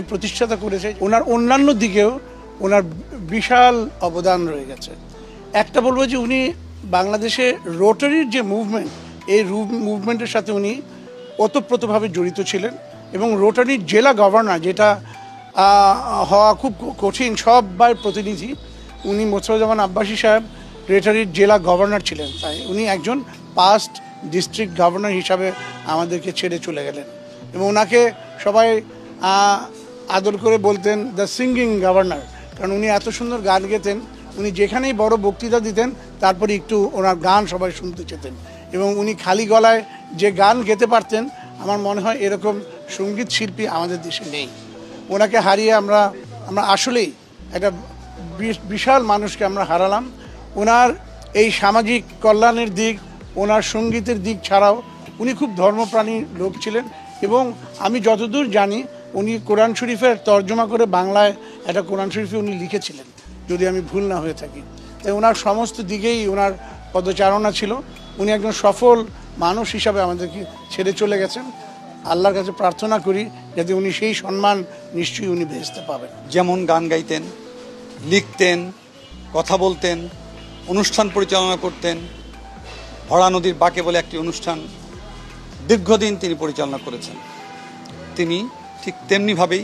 প্রতিষ্ঠাতা করেছে। ওনার অন্যান্য দিকেও ওনার বিশাল অবদান রয়ে গেছে। একটা বলবো যে উনি বাংলাদেশে রোটারির যে মুভমেন্ট, এই মুভমেন্টের সাথে উনি ওতপ্রোতভাবে জড়িত ছিলেন এবং রোটারির জেলা গভর্নর, যেটা হওয়া খুব কঠিন, সবার প্রতিনিধি, উনি মোস্তফাজ্জামান আব্বাসী সাহেব রোটারির জেলা গভর্নর ছিলেন। তাই উনি একজন পাস্ট ডিস্ট্রিক্ট গভর্নর হিসাবে আমাদেরকে ছেড়ে চলে গেলেন এবং ওনাকে সবাই আদর করে বলতেন দ্য সিঙ্গিং গভর্নর, কারণ উনি এত সুন্দর গান গেতেন। উনি যেখানেই বড় বক্তৃতা দিতেন তারপরে একটু ওনার গান সবাই শুনতে চেতেন এবং উনি খালি গলায় যে গান গেতে পারতেন, আমার মনে হয় এরকম সঙ্গীত শিল্পী আমাদের দেশে নেই। ওনাকে হারিয়ে আমরা আসলেই একটা বিশাল মানুষকে আমরা হারালাম। ওনার এই সামাজিক কল্যাণের দিক, ওনার সঙ্গীতের দিক ছাড়াও উনি খুব ধর্মপ্রাণী লোক ছিলেন এবং আমি যতদূর জানি উনি কোরআন শরীফের তর্জমা করে বাংলায় একটা কোরআন শরীফে উনি লিখেছিলেন, যদি আমি ভুল না হয়ে থাকি। তাই ওনার সমস্ত দিকেই ওনার পদচারণা ছিল। উনি একজন সফল মানুষ হিসাবে আমাদেরকে ছেড়ে চলে গেছেন। আল্লাহর কাছে প্রার্থনা করি যাতে উনি সেই সম্মান নিশ্চয়ই উনি ভেস্তে পাবেন। যেমন গান গাইতেন, লিখতেন, কথা বলতেন, অনুষ্ঠান পরিচালনা করতেন। ভরা নদীর বাঁকে বলে একটি অনুষ্ঠান দীর্ঘদিন তিনি পরিচালনা করেছেন। তিনি ঠিক তেমনিভাবেই